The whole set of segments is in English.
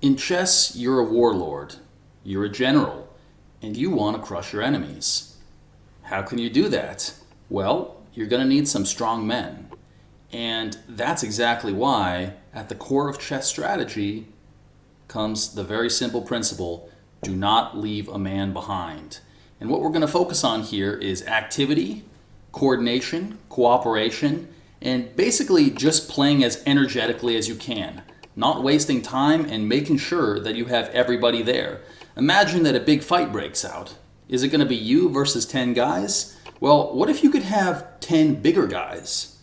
In chess, you're a warlord, you're a general, and you want to crush your enemies. How can you do that? Well, you're going to need some strong men. And that's exactly why, at the core of chess strategy, comes the very simple principle, do not leave a man behind. And what we're going to focus on here is activity, coordination, cooperation, and basically just playing as energetically as you can. Not wasting time and making sure that you have everybody there. Imagine that a big fight breaks out. Is it going to be you versus 10 guys? Well, what if you could have 10 bigger guys?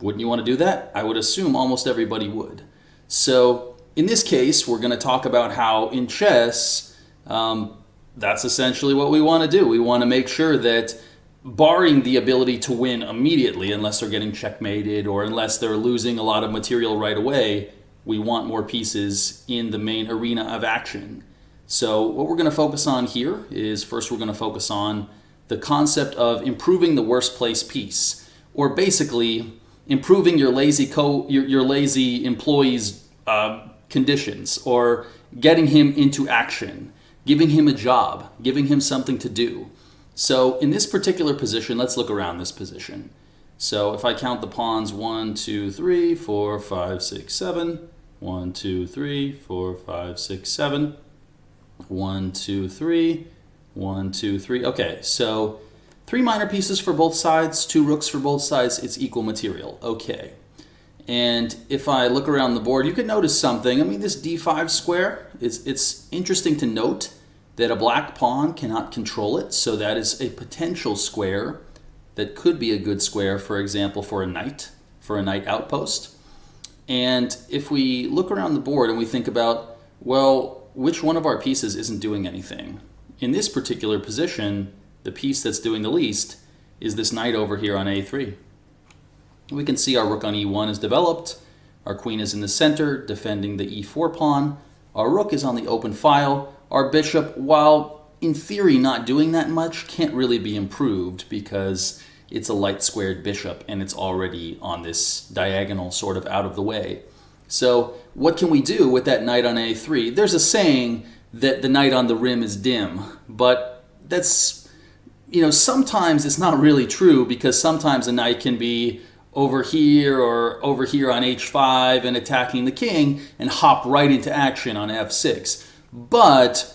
Wouldn't you want to do that? I would assume almost everybody would. So in this case, we're going to talk about how in chess, that's essentially what we want to do. We want to make sure that, barring the ability to win immediately, unless they're getting checkmated or unless they're losing a lot of material right away, we want more pieces in the main arena of action. So what we're going to focus on here is, first we're going to focus on the concept of improving the worst place piece, or basically improving your lazy employee's conditions, or getting him into action, giving him a job, giving him something to do. So in this particular position, let's look around this position. So if I count the pawns, 1, 2, 3, 4, 5, 6, 7, 1, 2, 3, 4, 5, 6, 7, 1, 2, 3, 1, 2, 3. Okay, so 3 minor pieces for both sides, 2 rooks for both sides, it's equal material. Okay. And if I look around the board, you can notice something. I mean, this d5 square, it's interesting to note that a black pawn cannot control it, so that is a potential square that could be a good square, for example, for a knight outpost. And if we look around the board and we think about, well, which one of our pieces isn't doing anything? In this particular position, the piece that's doing the least is this knight over here on a3. We can see our rook on e1 is developed, our queen is in the center defending the e4 pawn, our rook is on the open file, our bishop, while in theory not doing that much, can't really be improved because it's a light squared bishop and it's already on this diagonal sort of out of the way. So what can we do with that knight on a3? There's a saying that the knight on the rim is dim, but that's, sometimes it's not really true, because sometimes a knight can be over here or over here on h5 and attacking the king and hop right into action on f6. But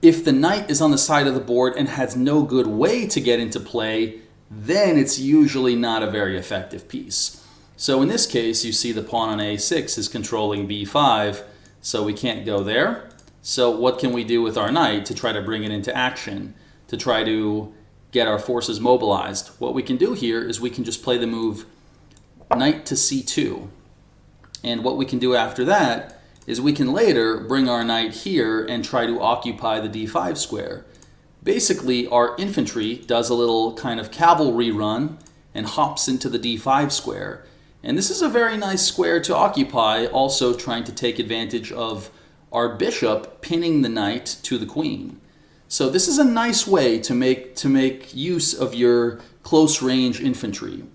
if the knight is on the side of the board and has no good way to get into play, then it's usually not a very effective piece. So in this case, you see the pawn on a6 is controlling b5, so we can't go there. So what can we do with our knight to try to bring it into action, to try to get our forces mobilized? What we can do here is we can just play the move knight to c2. And what we can do after that is we can later bring our knight here and try to occupy the d5 square. Basically, our infantry does a little kind of cavalry run and hops into the d5 square. And this is a very nice square to occupy, also trying to take advantage of our bishop pinning the knight to the queen. So this is a nice way to make use of your close range infantry.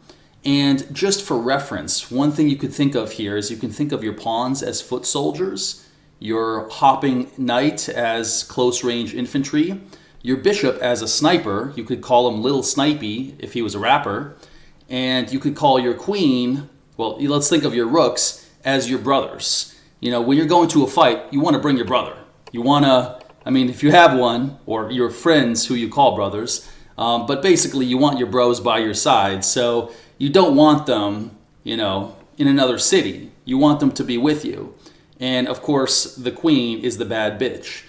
And just for reference, one thing you could think of here is you can think of your pawns as foot soldiers, your hopping knight as close range infantry, your bishop as a sniper. You could call him Little Snipey if he was a rapper. And you could call your queen, well, let's think of your rooks as your brothers. When you're going to a fight, you want to bring your brother. You want to, if you have one, or your friends who you call brothers, but basically you want your bros by your side. So you don't want them, in another city. You want them to be with you. And of course, the queen is the bad bitch.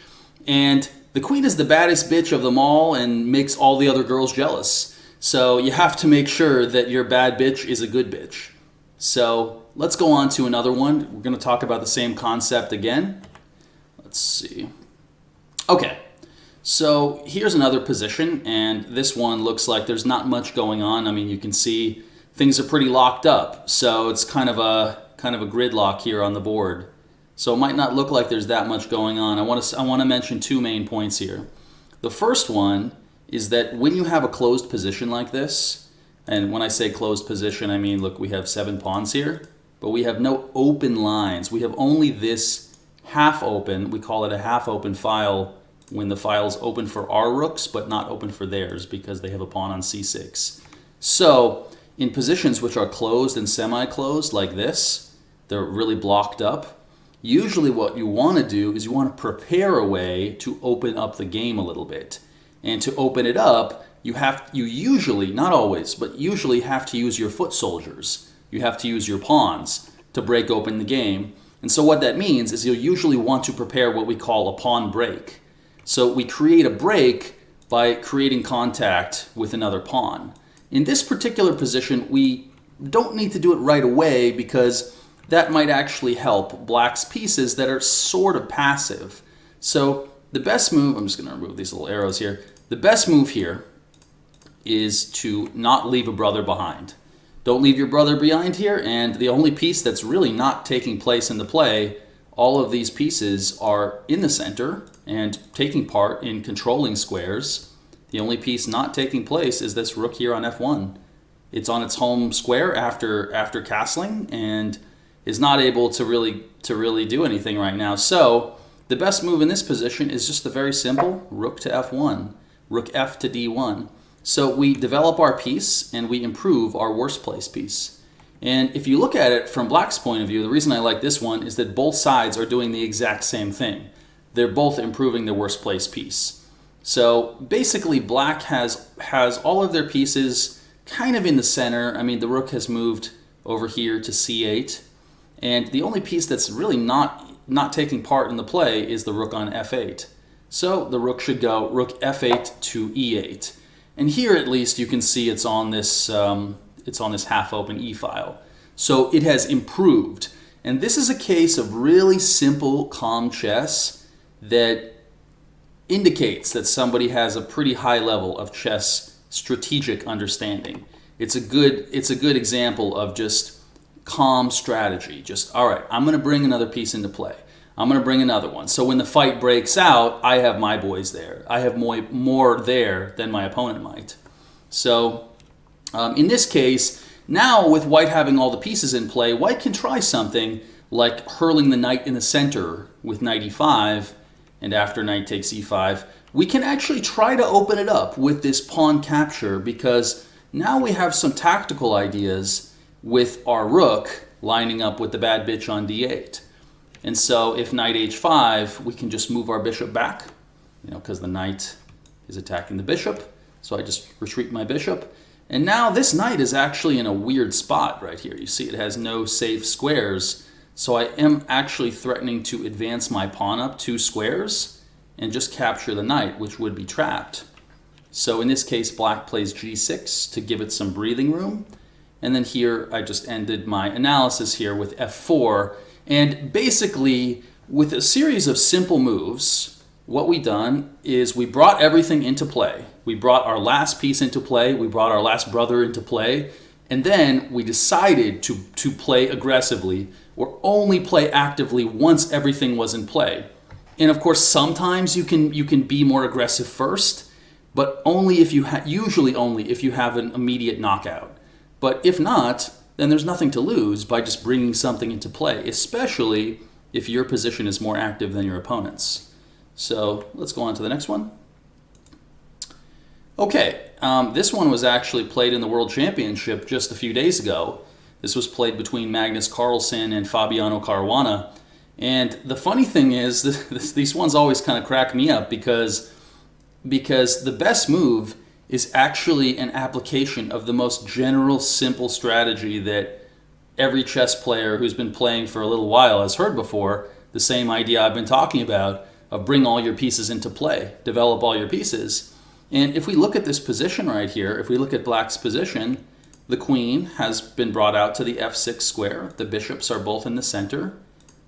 And the queen is the baddest bitch of them all and makes all the other girls jealous. So you have to make sure that your bad bitch is a good bitch. So let's go on to another one. We're going to talk about the same concept again. Let's see. Okay. So here's another position, and this one looks like there's not much going on. You can see things are pretty locked up, so it's kind of a gridlock here on the board. So it might not look like there's that much going on. I want to mention 2 main points here. The first one is that when you have a closed position like this, and when I say closed position, I mean, look, we have 7 pawns here, but we have no open lines. We have only this half open. We call it a half open file when the file is open for our rooks but not open for theirs because they have a pawn on c6. So in positions which are closed and semi-closed like this, they're really blocked up. Usually what you want to do is you want to prepare a way to open up the game a little bit. And to open it up, you usually, not always, but usually have to use your foot soldiers. You have to use your pawns to break open the game. And so what that means is you'll usually want to prepare what we call a pawn break. So we create a break by creating contact with another pawn. In this particular position, we don't need to do it right away because that might actually help black's pieces that are sort of passive. So the best move, I'm just going to remove these little arrows here. The best move here is to not leave a brother behind. Don't leave your brother behind here, and the only piece that's really not taking place in the play, all of these pieces are in the center and taking part in controlling squares. The only piece not taking place is this rook here on f1. It's on its home square after castling and is not able to really do anything right now. So the best move in this position is just the very simple rook to f1, rook f to d1. So we develop our piece and we improve our worst place piece. And if you look at it from black's point of view, the reason I like this one is that both sides are doing the exact same thing. They're both improving their worst place piece. So basically black has all of their pieces kind of in the center. I mean, the rook has moved over here to c8. And the only piece that's really not taking part in the play is the rook on f8. So the rook should go rook f8 to e8. And here at least you can see it's on this half-open e-file. So it has improved. And this is a case of really simple, calm chess that indicates that somebody has a pretty high level of chess strategic understanding. It's a good example of just calm strategy. Just, all right, I'm going to bring another piece into play. I'm going to bring another one. So when the fight breaks out, I have my boys there. I have more there than my opponent might. So in this case, now with white having all the pieces in play, white can try something like hurling the knight in the center with knight e5, and after knight takes e5, we can actually try to open it up with this pawn capture because now we have some tactical ideas with our rook lining up with the bad bitch on d8. And so if knight h5, we can just move our bishop back, because the knight is attacking the bishop. So I just retreat my bishop. And now this knight is actually in a weird spot right here. You see it has no safe squares. So I am actually threatening to advance my pawn up 2 squares and just capture the knight, which would be trapped. So in this case, black plays g6 to give it some breathing room. And then here I just ended my analysis here with f4. And basically, with a series of simple moves, what we've done is we brought everything into play. We brought our last piece into play. We brought our last brother into play. And then we decided to play aggressively or only play actively once everything was in play. And of course, sometimes you can be more aggressive first, but only if usually only if you have an immediate knockout. But if not, then there's nothing to lose by just bringing something into play, especially if your position is more active than your opponent's. So let's go on to the next one. Okay, this one was actually played in the World Championship just a few days ago. This was played between Magnus Carlsen and Fabiano Caruana. And the funny thing is, these ones always kind of crack me up because the best move is actually an application of the most general, simple strategy that every chess player who's been playing for a little while has heard before. The same idea I've been talking about of bring all your pieces into play, develop all your pieces. And if we look at this position right here, if we look at black's position, the queen has been brought out to the f6 square. The bishops are both in the center.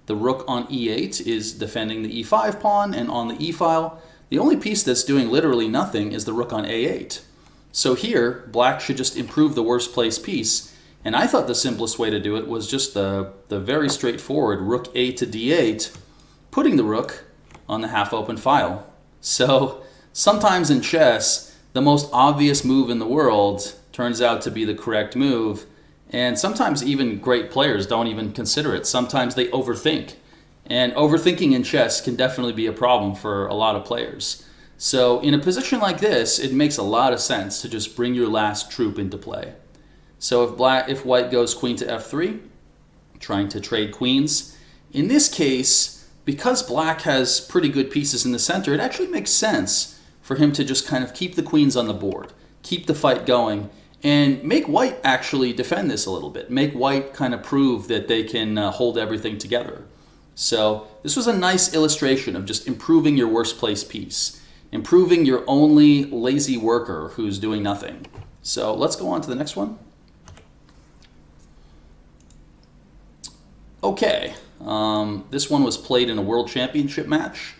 The rook on e8 is defending the e5 pawn, and on the e-file, the only piece that's doing literally nothing is the rook on a8. So here, black should just improve the worst place piece. And I thought the simplest way to do it was just the very straightforward rook a to d8, putting the rook on the half-open file. So sometimes in chess, the most obvious move in the world turns out to be the correct move. And sometimes even great players don't even consider it. Sometimes they overthink. And overthinking in chess can definitely be a problem for a lot of players. So in a position like this, it makes a lot of sense to just bring your last troop into play. So if white goes queen to f3, trying to trade queens, in this case, because black has pretty good pieces in the center, it actually makes sense for him to just kind of keep the queens on the board, keep the fight going, and make white actually defend this a little bit. Make white kind of prove that they can hold everything together. So this was a nice illustration of just improving your worst place piece, improving your only lazy worker who's doing nothing. So let's go on to the next one. Okay, this one was played in a World Championship match.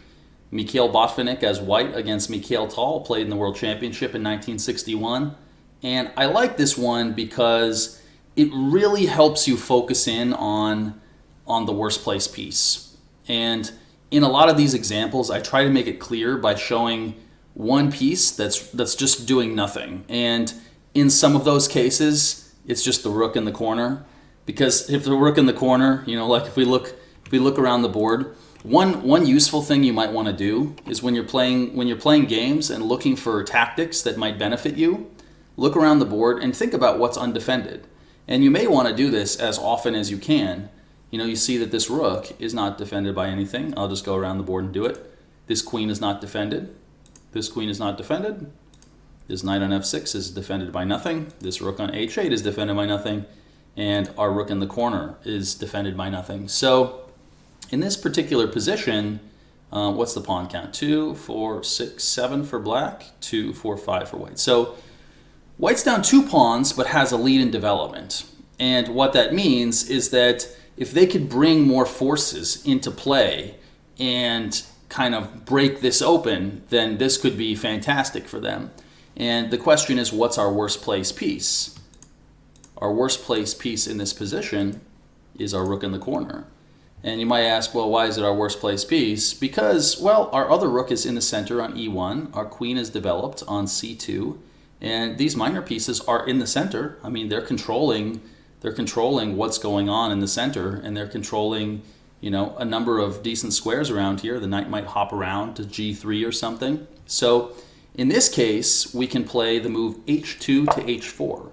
Mikhail Botvinnik as white against Mikhail Tal, played in the World Championship in 1961. And I like this one because it really helps you focus in on the worst place piece. And in a lot of these examples, I try to make it clear by showing one piece that's just doing nothing. And in some of those cases, it's just the rook in the corner. Because if the rook in the corner, you know, like if we look around the board, one useful thing you might want to do is when you're playing games and looking for tactics that might benefit you, look around the board and think about what's undefended. And you may want to do this as often as you can. You know, you see that this rook is not defended by anything. I'll just go around the board and do it. This queen is not defended. This queen is not defended. This knight on f6 is defended by nothing. This rook on h8 is defended by nothing. And our rook in the corner is defended by nothing. So in this particular position, what's the pawn count? 2, 4, 6, 7 for black, 2, 4, 5 for white. So white's down 2 pawns but has a lead in development. And what that means is that if they could bring more forces into play and kind of break this open, then this could be fantastic for them. And the question is, what's our worst place piece? Our worst place piece in this position is our rook in the corner. And you might ask, well, why is it our worst place piece? Because, well, our other rook is in the center on e1, our queen is developed on c2, and these minor pieces are in the center. I mean, they're controlling what's going on in the center, and they're controlling, you know, a number of decent squares around here. The knight might hop around to g3 or something. So in this case, we can play the move h2 to h4.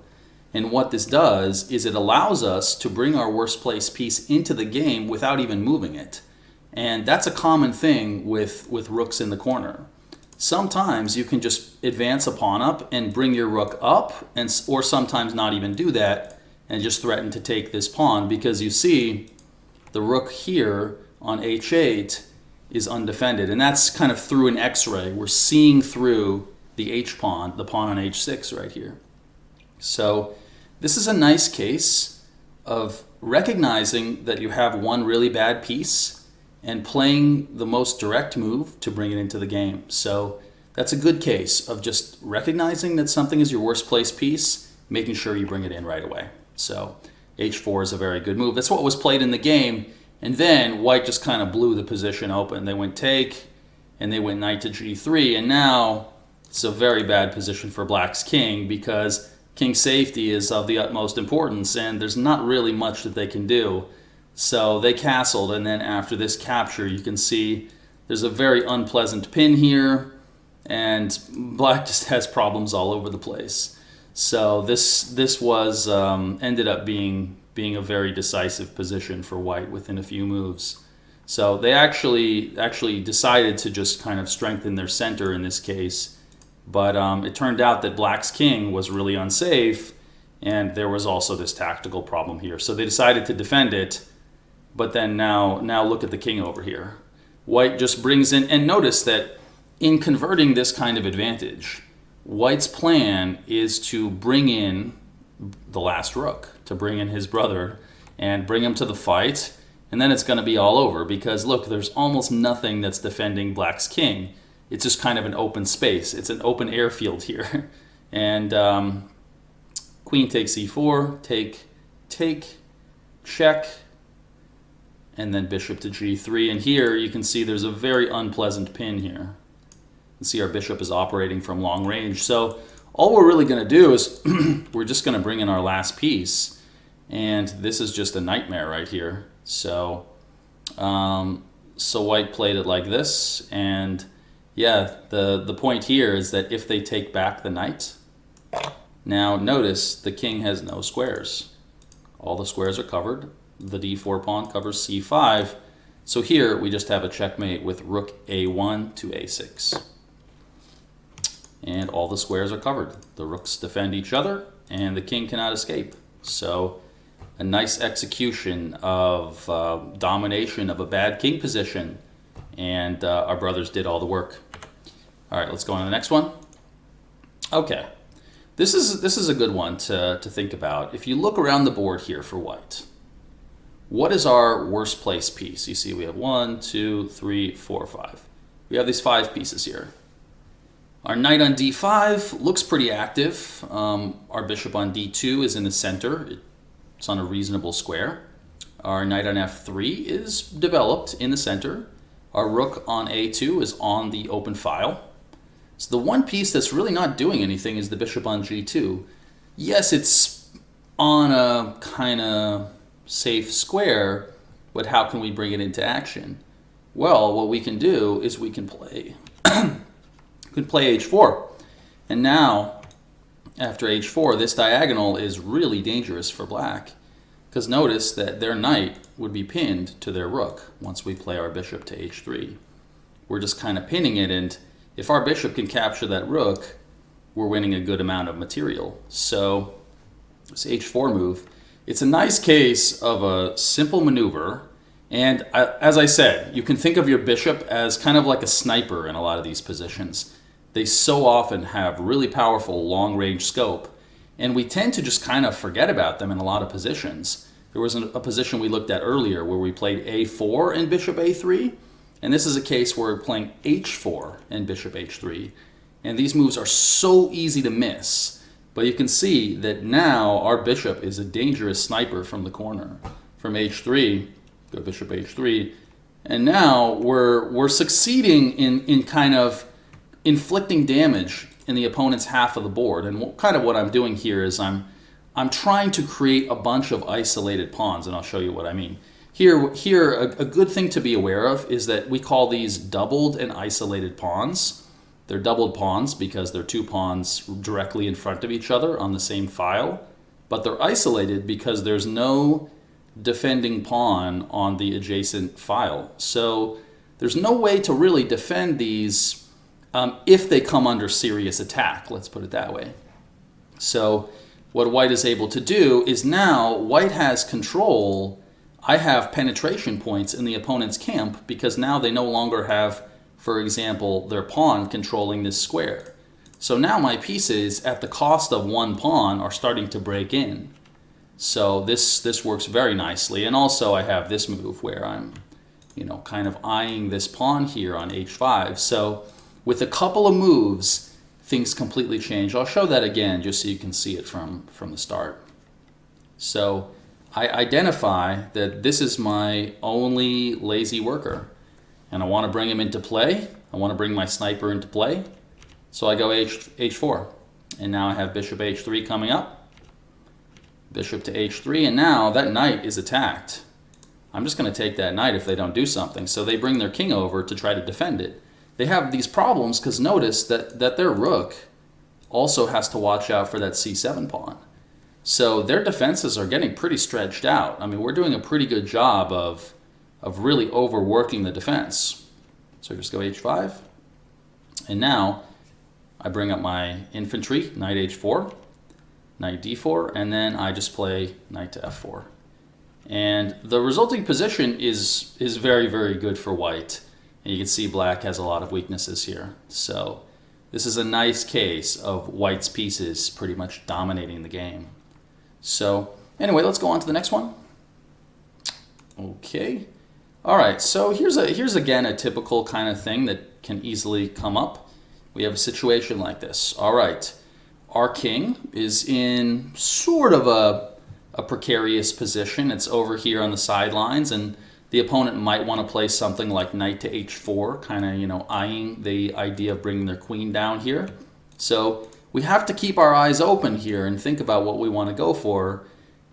And what this does is it allows us to bring our worst place piece into the game without even moving it. And that's a common thing with rooks in the corner. Sometimes you can just advance a pawn up and bring your rook up, or sometimes not even do that and just threaten to take this pawn, because you see the rook here on h8 is undefended. And that's kind of through an x-ray. We're seeing through the h-pawn, the pawn on h6 right here. So this is a nice case of recognizing that you have one really bad piece and playing the most direct move to bring it into the game. So that's a good case of just recognizing that something is your worst place piece, making sure you bring it in right away. So h4 is a very good move. That's what was played in the game. And then white just kind of blew the position open. They went take, and they went knight to g3, and now it's a very bad position for black's king, because king safety is of the utmost importance, and there's not really much that they can do. So they castled, and then after this capture, you can see there's a very unpleasant pin here, and black just has problems all over the place. So this was ended up being a very decisive position for white within a few moves. So they actually decided to just kind of strengthen their center in this case. But it turned out that black's king was really unsafe, and there was also this tactical problem here. So they decided to defend it, but then now look at the king over here. White just brings in, and notice that in converting this kind of advantage, white's plan is to bring in the last rook, to bring in his brother and bring him to the fight, and then it's going to be all over, because look, there's almost nothing that's defending black's king. It's just kind of an open space. It's an open airfield here. And queen takes e4, take, check, and then bishop to g3. And here you can see there's a very unpleasant pin here. You can see our bishop is operating from long range. So all we're really going to do is we're just going to bring in our last piece. And this is just a nightmare right here. So So white played it like this, and yeah, the point here is that if they take back the knight, now notice the king has no squares. All the squares are covered. The d4 pawn covers c5. So here we just have a checkmate with rook a1 to a6. And all the squares are covered. The rooks defend each other, and the king cannot escape. So a nice execution of domination of a bad king position, and our brothers did all the work. All right, let's go on to the next one. Okay, this is a good one to think about. If you look around the board here for white, what is our worst place piece? You see we have 1, 2, 3, 4, 5. We have these 5 pieces here. Our knight on d5 looks pretty active. Our bishop on d2 is in the center. It's on a reasonable square. Our knight on f3 is developed in the center. Our rook on a2 is on the open file. So the one piece that's really not doing anything is the bishop on g2. Yes, it's on a kind of safe square, but how can we bring it into action? Well, what we can do is we can play h4. And now, after h4, this diagonal is really dangerous for black, because notice that their knight would be pinned to their rook once we play our bishop to h3. We're just kind of pinning it, and if our bishop can capture that rook, we're winning a good amount of material. So this h4 move, it's a nice case of a simple maneuver. And as I said, you can think of your bishop as kind of like a sniper in a lot of these positions. They so often have really powerful long-range scope, and we tend to just kind of forget about them in a lot of positions. There was a position we looked at earlier where we played a4 and bishop a3, and this is a case where we're playing h4 and bishop h3. And these moves are so easy to miss, but you can see that now our bishop is a dangerous sniper from the corner. From h3, go bishop h3, and now we're succeeding in kind of inflicting damage in the opponent's half of the board. And kind of what I'm doing here is I'm trying to create a bunch of isolated pawns, and I'll show you what I mean. Here, a good thing to be aware of is that we call these doubled and isolated pawns. They're doubled pawns because they're 2 pawns directly in front of each other on the same file, but they're isolated because there's no defending pawn on the adjacent file. So there's no way to really defend these if they come under serious attack, let's put it that way. So what white is able to do is now white has control. I have penetration points in the opponent's camp because now they no longer have, for example, their pawn controlling this square. So now my pieces, at the cost of 1 pawn, are starting to break in. So this works very nicely. And also I have this move where I'm, kind of eyeing this pawn here on h5. So with a couple of moves, things completely change. I'll show that again just so you can see it from the start. So I identify that this is my only lazy worker, and I want to bring him into play. I want to bring my sniper into play. So I go h4, and now I have bishop h3 coming up, bishop to h3, and now that knight is attacked. I'm just going to take that knight if they don't do something. So they bring their king over to try to defend it. They have these problems because notice that their rook also has to watch out for that c7 pawn. So their defenses are getting pretty stretched out. I mean, we're doing a pretty good job of really overworking the defense. So just go h5. And now I bring up my infantry, knight h4, knight d4, and then I just play knight to f4. And the resulting position is very, very good for white. And you can see black has a lot of weaknesses here. So this is a nice case of white's pieces pretty much dominating the game. So anyway, let's go on to the next one. Okay. All right, so here's again a typical kind of thing that can easily come up. We have a situation like this. All right, our king is in sort of a precarious position. It's over here on the sidelines, and the opponent might want to play something like knight to h4, kind of, eyeing the idea of bringing their queen down here. So we have to keep our eyes open here and think about what we want to go for.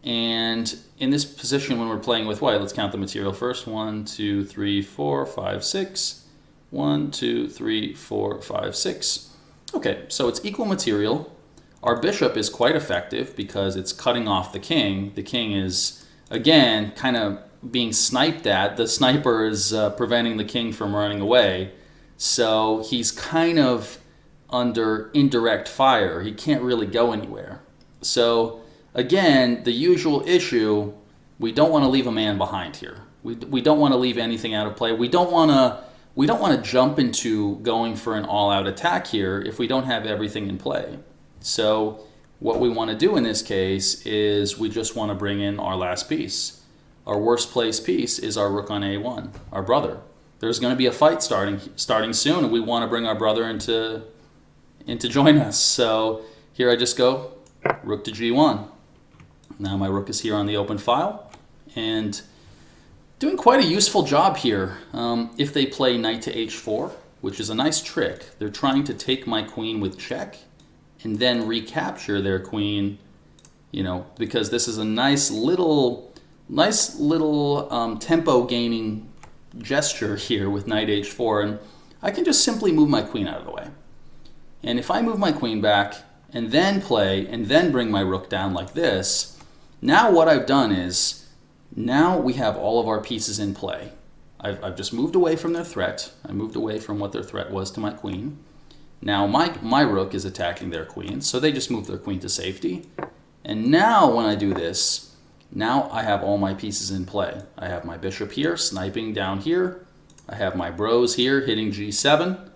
And in this position, when we're playing with white, let's count the material first. 1, 2, 3, 4, 5, 6. 1, 2, 3, 4, 5, 6. Okay, so it's equal material. Our bishop is quite effective because it's cutting off the king. The king is, again, kind of being sniped at. The sniper is preventing the king from running away. So he's kind of under indirect fire. He can't really go anywhere. So again, the usual issue, we don't want to leave a man behind here. We don't want to leave anything out of play. We don't want to jump into going for an all-out attack here if we don't have everything in play. So what we want to do in this case is we just want to bring in our last piece. Our worst placed piece is our rook on a1, our brother. There's going to be a fight starting soon, and we want to bring our brother in to join us. So here I just go rook to g1. Now my rook is here on the open file, and doing quite a useful job here. If they play knight to h4, which is a nice trick, they're trying to take my queen with check and then recapture their queen, you know, because this is a nice little tempo gaining gesture here with knight h4, and I can just simply move my queen out of the way. And if I move my queen back and then play and then bring my rook down like this, now what I've done is, now we have all of our pieces in play. I've just moved away from their threat. I moved away from what their threat was to my queen. Now my rook is attacking their queen, so they just move their queen to safety. And now when I do this, now I have all my pieces in play. I have my bishop here, sniping down here. I have my bros here, hitting g7.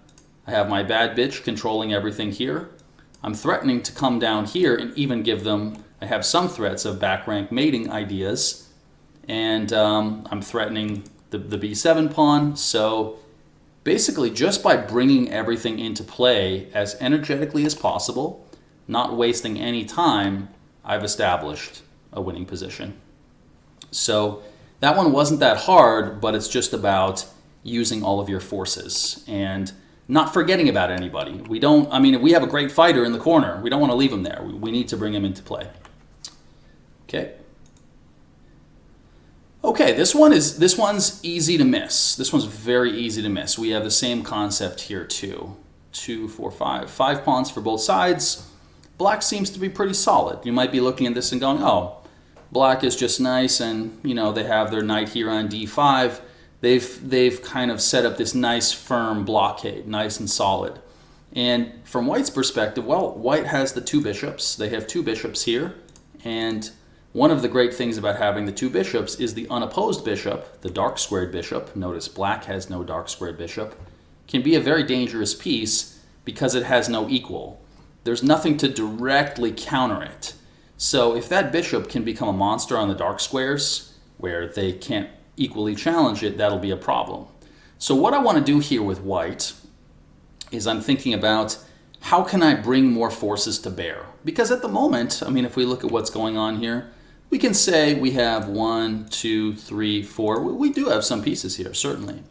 I have my bad bitch controlling everything here. I'm threatening to come down here and even give them, I have some threats of back rank mating ideas. And I'm threatening the b7 pawn. So basically, just by bringing everything into play as energetically as possible, not wasting any time, I've established a winning position. So that one wasn't that hard, but it's just about using all of your forces and not forgetting about anybody. We don't, I mean, if we have a great fighter in the corner, we don't want to leave him there. We need to bring him into play. Okay. Okay, this one's easy to miss. This one's very easy to miss. We have the same concept here too. 2, 4, 5. 5 pawns for both sides. Black seems to be pretty solid. You might be looking at this and going, oh, black is just nice, and you know, they have their knight here on d5. They've kind of set up this nice firm blockade, nice and solid. And from white's perspective, well, white has the 2 bishops. They have 2 bishops here, and one of the great things about having the 2 bishops is the unopposed bishop, the dark squared bishop. Notice black has no dark squared bishop. Can be a very dangerous piece because it has no equal. There's nothing to directly counter it. So if that bishop can become a monster on the dark squares where they can't equally challenge it, that'll be a problem. So what I want to do here with white is I'm thinking about how can I bring more forces to bear? Because at the moment, I mean, if we look at what's going on here, we can say we have 1, 2, 3, 4. We do have some pieces here, certainly.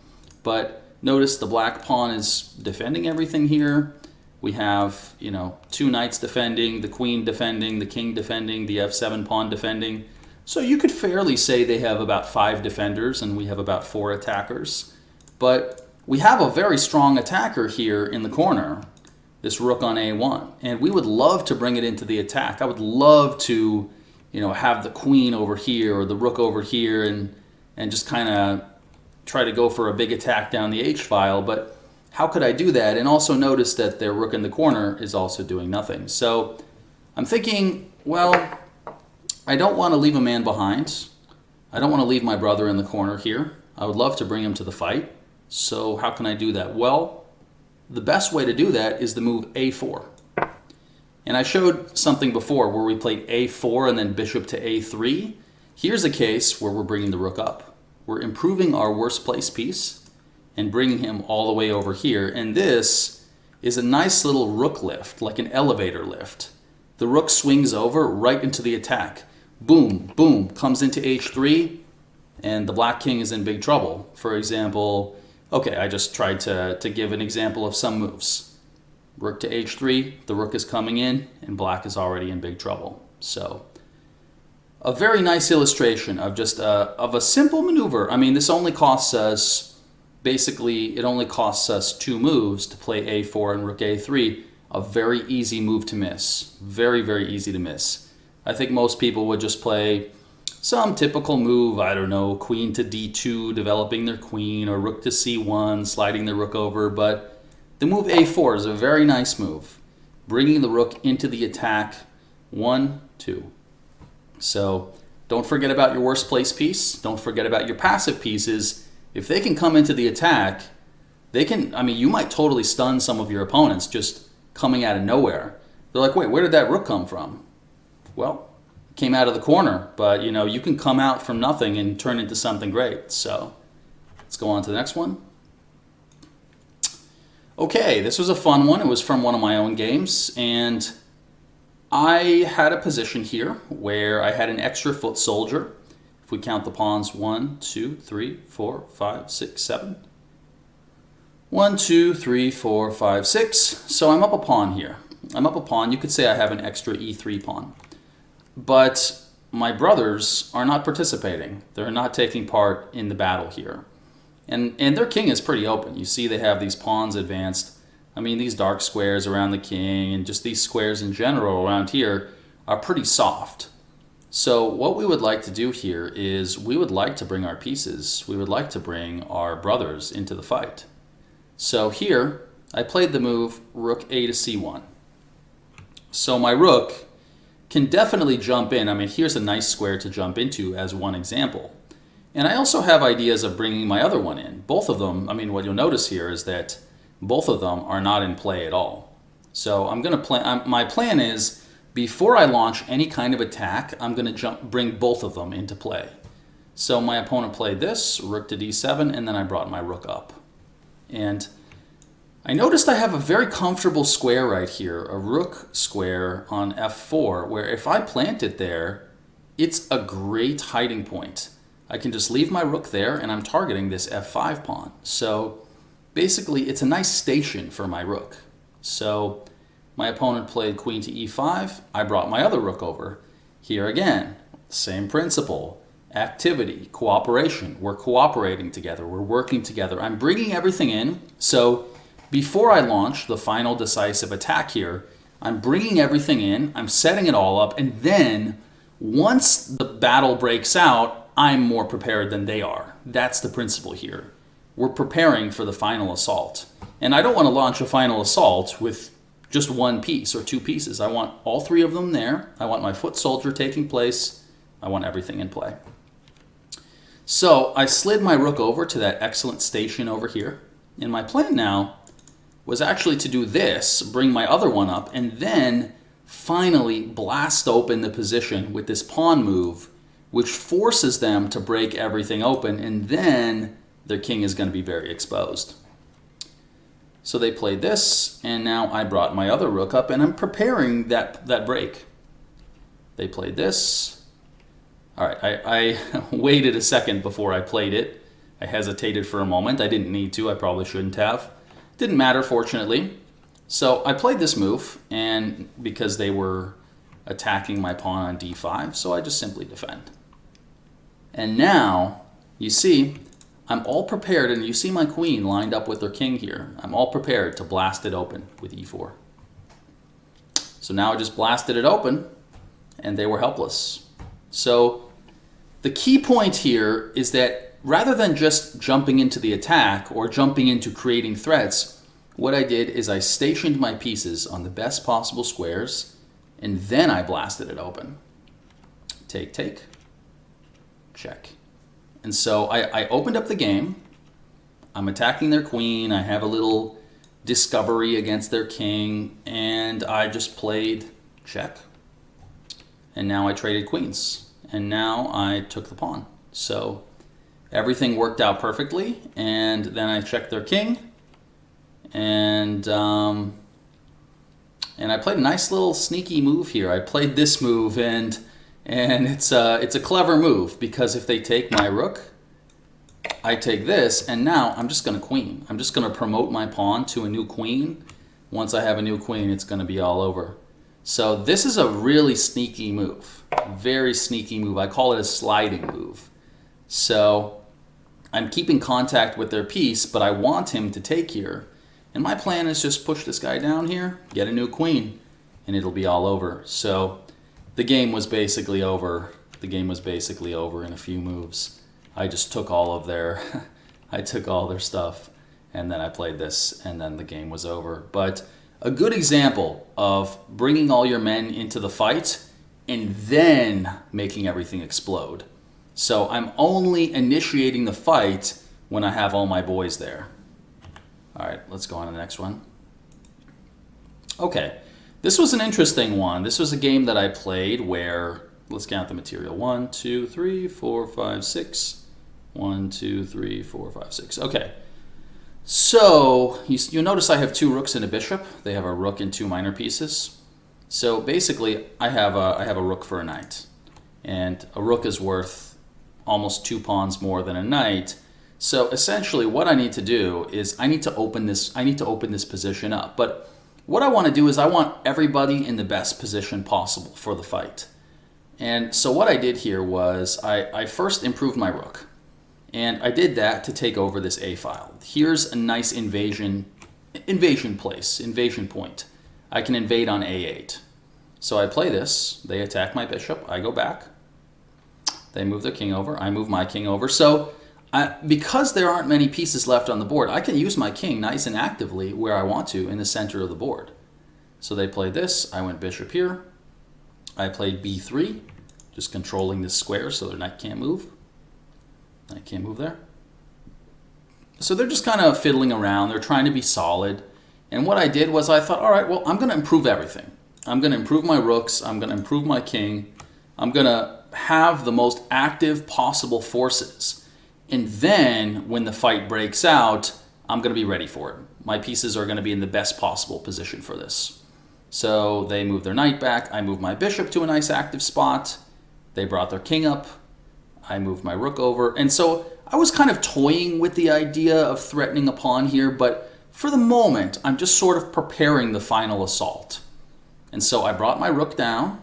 But notice the black pawn is defending everything here. We have, you know, 2 knights defending, the queen defending, the king defending, the f7 pawn defending. So you could fairly say they have about 5 defenders and we have about 4 attackers. But we have a very strong attacker here in the corner, this rook on a1. And we would love to bring it into the attack. I would love to, you know, have the queen over here or the rook over here and just kind of try to go for a big attack down the h-file. But how could I do that? And also notice that their rook in the corner is also doing nothing. So I'm thinking, well, I don't want to leave a man behind. I don't want to leave my brother in the corner here. I would love to bring him to the fight. So how can I do that? Well, the best way to do that is the move a4. And I showed something before where we played a4 and then bishop to a3. Here's a case where we're bringing the rook up. We're improving our worst place piece and bringing him all the way over here. And this is a nice little rook lift, like an elevator lift. The rook swings over right into the attack. Boom, boom, comes into h3, and the black king is in big trouble. For example, okay, I just tried to give an example of some moves. Rook to h3, the rook is coming in, and black is already in big trouble. So, a very nice illustration of just of a simple maneuver. I mean, this only costs us, basically, it only costs us 2 moves to play a4 and rook a3. A very easy move to miss. Very, very easy to miss. I think most people would just play some typical move, I don't know, queen to d2, developing their queen, or rook to c1, sliding the rook over, but the move a4 is a very nice move, bringing the rook into the attack. 1, 2. So don't forget about your worst place piece. Don't forget about your passive pieces. If they can come into the attack, they can, I mean, you might totally stun some of your opponents just coming out of nowhere. They're like, wait, where did that rook come from? Well, it came out of the corner, but you know, you can come out from nothing and turn into something great. So let's go on to the next one. Okay, this was a fun one. It was from one of my own games, and I had a position here where I had an extra foot soldier. If we count the pawns, 1, 2, 3, 4, 5, 6, 7. 1, 2, 3, 4, 5, 6. So I'm up a pawn here. I'm up a pawn. You could say I have an extra e3 pawn. But my brothers are not participating. They're not taking part in the battle here. And their king is pretty open. You see they have these pawns advanced. I mean, these dark squares around the king and just these squares in general around here are pretty soft. So what we would like to do here is we would like to bring our pieces. We would like to bring our brothers into the fight. So here, I played the move rook a to c1. So my rook can definitely jump in. I mean, here's a nice square to jump into as one example. And I also have ideas of bringing my other one in. Both of them, I mean, what you'll notice here is that both of them are not in play at all. So I'm going to plan. My plan is, before I launch any kind of attack, I'm going to bring both of them into play. So my opponent played this, rook to d7, and then I brought my rook up. And I noticed I have a very comfortable square right here, a rook square on f4, where if I plant it there, it's a great hiding point. I can just leave my rook there, and I'm targeting this f5 pawn. So basically, it's a nice station for my rook. So my opponent played queen to e5. I brought my other rook over. Here again, same principle. Activity, cooperation. We're cooperating together. We're working together. I'm bringing everything in. So before I launch the final decisive attack here, I'm bringing everything in. I'm setting it all up. And then once the battle breaks out, I'm more prepared than they are. That's the principle here. We're preparing for the final assault. And I don't want to launch a final assault with just one piece or two pieces. I want all three of them there. I want my foot soldier taking place. I want everything in play. So I slid my rook over to that excellent station over here. And my plan now was actually to do this, bring my other one up, and then finally blast open the position with this pawn move, which forces them to break everything open, and then their king is going to be very exposed. So they played this, and now I brought my other rook up, and I'm preparing that break. They played this. All right, I waited a second before I played it. I hesitated for a moment. I didn't need to. I probably shouldn't have. Didn't matter, fortunately. So I played this move, and because they were attacking my pawn on d5, so I just simply defend. And now, you see, I'm all prepared, and you see my queen lined up with their king here. I'm all prepared to blast it open with e4. So now I just blasted it open, and they were helpless. So the key point here is that rather than just jumping into the attack or jumping into creating threats, what I did is I stationed my pieces on the best possible squares, and then I blasted it open. Take, take. Check. And so I opened up the game. I'm attacking their queen. I have a little discovery against their king, and I just played check. And now I traded queens. And now I took the pawn. So everything worked out perfectly. And then I checked their king. And I played a nice little sneaky move here. I played this move, and it's a clever move, because if they take my rook, I take this, and now I'm just going to queen. I'm just going to promote my pawn to a new queen. Once I have a new queen, it's going to be all over. So this is a really sneaky move, very sneaky move. I call it a sliding move. So I'm keeping contact with their piece, but I want him to take here. And my plan is just push this guy down here, get a new queen, and it'll be all over. So the game was basically over. The game was basically over in a few moves. I just took all of their, I took all their stuff, and then I played this, and then the game was over. But a good example of bringing all your men into the fight and then making everything explode. So I'm only initiating the fight when I have all my boys there. All right, let's go on to the next one. Okay, this was an interesting one. This was a game that I played where, let's count the material. 1, 2, 3, 4, 5, 6. 1, 2, 3, 4, 5, 6. Okay. So you'll notice I have 2 rooks and a bishop. They have a rook and 2 minor pieces. So basically, I have a rook for a knight, and a rook is worth almost 2 pawns more than a knight. So essentially, what I need to do is I need to open this position up. But what I want to do is I want everybody in the best position possible for the fight. And so what I did here was I first improved my rook. And I did that to take over this A file. Here's a nice invasion point. I can invade on A8. So I play this, they attack my bishop, I go back. They move their king over, I move my king over. So because there aren't many pieces left on the board, I can use my king nice and actively where I want to in the center of the board. So they played this, I went bishop here. I played B3, just controlling this square so their knight can't move. I can't move there. So they're just kind of fiddling around. They're trying to be solid. And what I did was I thought, all right, well, I'm going to improve everything. I'm going to improve my rooks. I'm going to improve my king. I'm going to have the most active possible forces. And then when the fight breaks out, I'm going to be ready for it. My pieces are going to be in the best possible position for this. So they move their knight back. I move my bishop to a nice active spot. They brought their king up. I moved my rook over. And so I was kind of toying with the idea of threatening a pawn here, but for the moment, I'm just sort of preparing the final assault. And so I brought my rook down,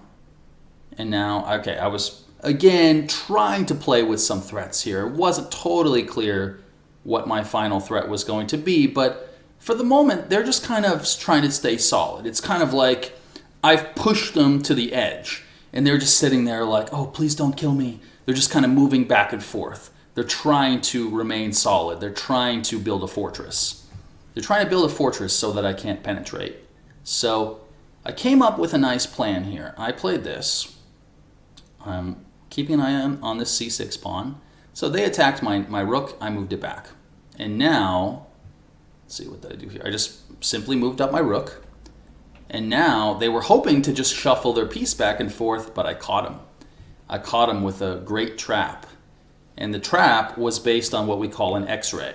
and now, okay, I was, again, trying to play with some threats here. It wasn't totally clear what my final threat was going to be, but for the moment, they're just kind of trying to stay solid. It's kind of like I've pushed them to the edge, and they're just sitting there like, oh, please don't kill me. They're just kind of moving back and forth. They're trying to remain solid. They're trying to build a fortress. They're trying to build a fortress so that I can't penetrate. So I came up with a nice plan here. I played this. I'm keeping an eye on this c6 pawn. So they attacked my rook. I moved it back. And now, let's see, what did I do here? I just simply moved up my rook. And now they were hoping to just shuffle their piece back and forth, but I caught them. I caught him with a great trap. And the trap was based on what we call an X-ray.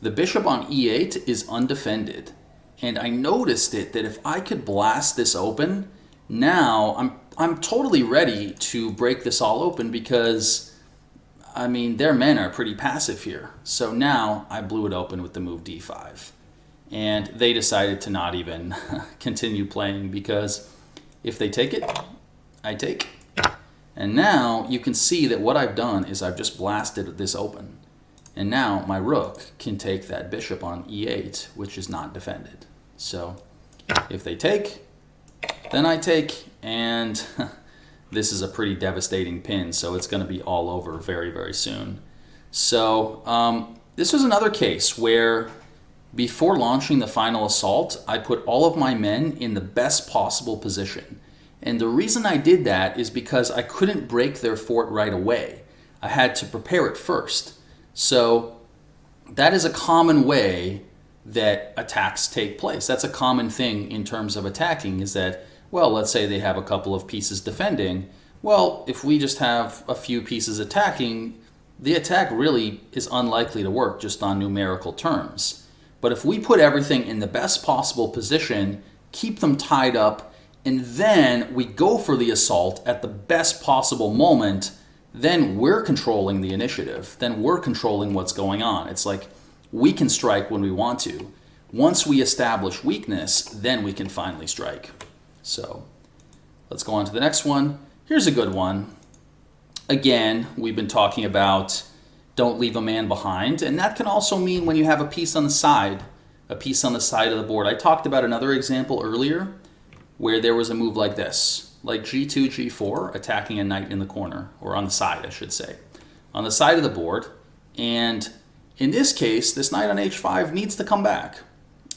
The bishop on E8 is undefended. And I noticed that if I could blast this open, now I'm totally ready to break this all open because, I mean, their men are pretty passive here. So now I blew it open with the move D5. And they decided to not even continue playing because if they take it, I take. And now you can see that what I've done is I've just blasted this open. And now my rook can take that bishop on E8, which is not defended. So if they take, then I take, and this is a pretty devastating pin, so it's going to be all over very, very soon. So this was another case where before launching the final assault, I put all of my men in the best possible position. And the reason I did that is because I couldn't break their fort right away. I had to prepare it first. So that is a common way that attacks take place. That's a common thing in terms of attacking is that, well, let's say they have a couple of pieces defending. Well, if we just have a few pieces attacking, the attack really is unlikely to work just on numerical terms. But if we put everything in the best possible position, keep them tied up, and then we go for the assault at the best possible moment, then we're controlling the initiative. Then we're controlling what's going on. It's like we can strike when we want to. Once we establish weakness, then we can finally strike. So Let's go on to the next one. Here's a good one. Again, we've been talking about don't leave a man behind, and that can also mean when you have a piece on the side, of the board. I talked about another example earlier where there was a move like this, like g2, g4, attacking a knight in the corner, or on the side, I should say, on the side of the board. And in this case, this knight on h5 needs to come back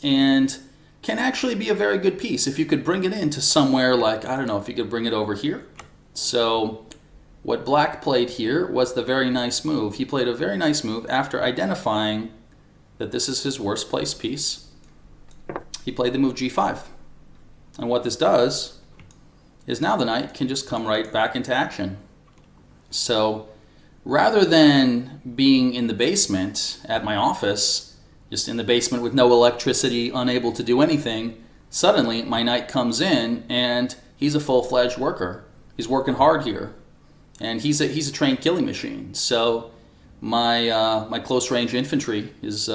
and can actually be a very good piece if you could bring it into somewhere like, I don't know, if you could bring it over here. So what Black played here was the very nice move. He played a very nice move after identifying that this is his worst placed piece. He played the move g5. And what this does is now the knight can just come right back into action. So rather than being in the basement at my office, just in the basement with no electricity, unable to do anything, suddenly my knight comes in and he's a full-fledged worker. He's working hard here. And he's a trained killing machine. So my close-range infantry is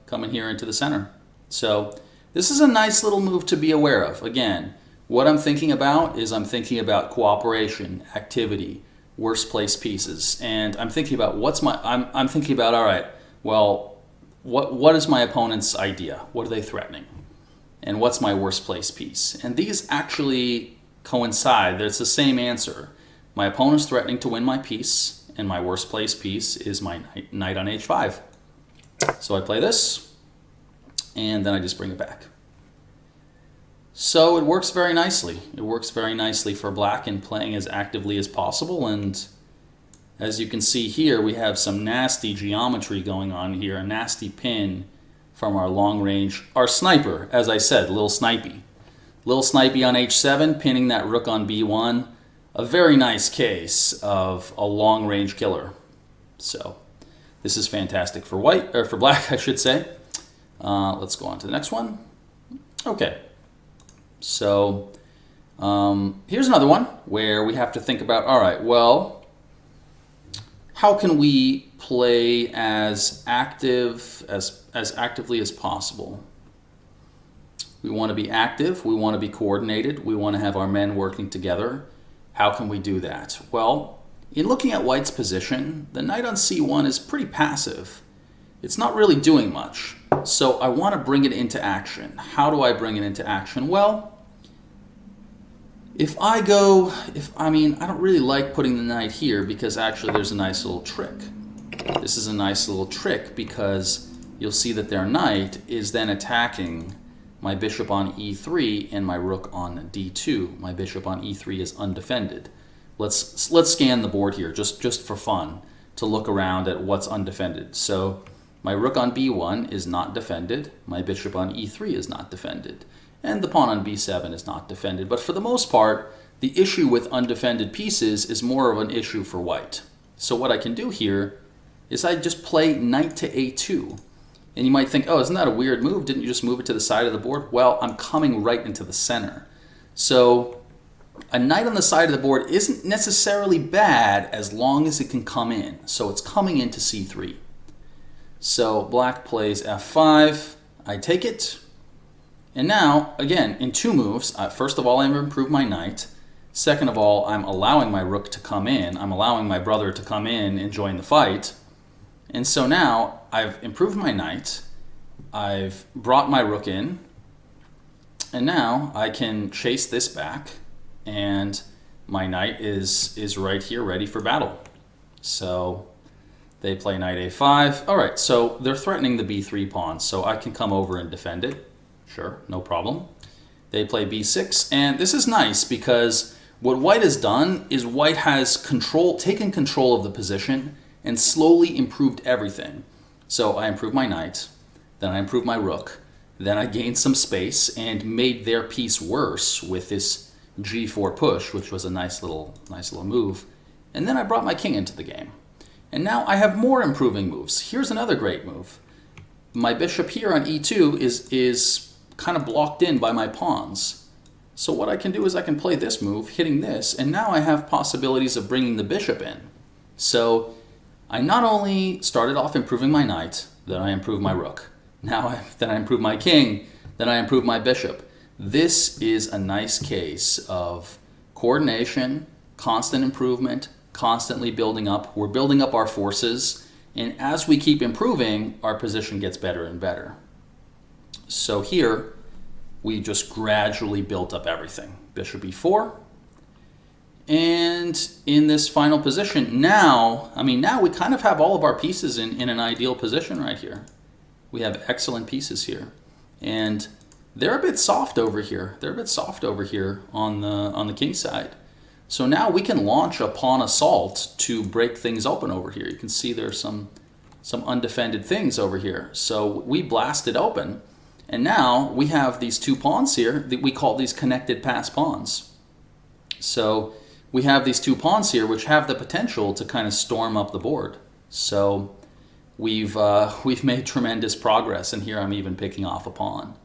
coming here into the center. So this is a nice little move to be aware of. Again, what I'm thinking about is I'm thinking about cooperation, activity, worst placed pieces, and I'm thinking about I'm thinking about, all right, well, what is my opponent's idea? What are they threatening? And what's my worst placed piece? And these actually coincide. It's the same answer. My opponent's threatening to win my piece, and my worst placed piece is my knight on h5. So I play this, and then I just bring it back. So it works very nicely. It works very nicely for Black in playing as actively as possible, and as you can see here, we have some nasty geometry going on here, a nasty pin from our long range, our sniper, as I said, little snipey. Little snipey on h7, pinning that rook on b1. A very nice case of a long range killer. So this is fantastic for white, or for Black, I should say. Let's go on to the next one. Okay. So here's another one where we have to think about, all right, well, how can we play as actively as possible? We want to be active, we want to be coordinated, we want to have our men working together. How can we do that? Well, in looking at white's position, the knight on c1 is pretty passive. It's not really doing much. So I want to bring it into action. How do I bring it into action? Well, I don't really like putting the knight here because actually there's a nice little trick. This is a nice little trick because you'll see that their knight is then attacking my bishop on e3 and my rook on d2. My bishop on e3 is undefended. Let's scan the board here just for fun to look around at what's undefended. So my rook on b1 is not defended. My bishop on e3 is not defended. And the pawn on b7 is not defended. But for the most part, the issue with undefended pieces is more of an issue for white. So what I can do here is I just play knight to a2. And you might think, oh, isn't that a weird move? Didn't you just move it to the side of the board? Well, I'm coming right into the center. So a knight on the side of the board isn't necessarily bad as long as it can come in. So it's coming into c3. So Black plays f5. I take it. And now, again, in two moves, first of all, I'm improved my knight. Second of all, I'm allowing my rook to come in. I'm allowing my brother to come in and join the fight. And so now I've improved my knight, I've brought my rook in, and now I can chase this back, and my knight is right here ready for battle. So they play knight a5. All right, so they're threatening the b3 pawn, so I can come over and defend it. Sure, no problem. They play b6, and this is nice because what white has done is white has taken control of the position and slowly improved everything. So I improved my knight, then I improved my rook, then I gained some space and made their piece worse with this g4 push, which was a nice little move. And then I brought my king into the game. And now I have more improving moves. Here's another great move. My bishop here on e2 is kind of blocked in by my pawns. So what I can do is I can play this move, hitting this, and now I have possibilities of bringing the bishop in. So I not only started off improving my knight, then I improved my rook. Then I improved my king, then I improved my bishop. This is a nice case of coordination, constant improvement, constantly building up. We're building up our forces, and as we keep improving, our position gets better and better. So here, we just gradually built up everything. Bishop e4. And in this final position, now we kind of have all of our pieces in an ideal position right here. We have excellent pieces here. And they're a bit soft over here. They're a bit soft over here on the king side. So now we can launch a pawn assault to break things open over here. You can see there's some undefended things over here. So we blast it open. And now we have these two pawns here. We call these connected pass pawns. So we have these two pawns here which have the potential to kind of storm up the board. So we've made tremendous progress, and here I'm even picking off a pawn.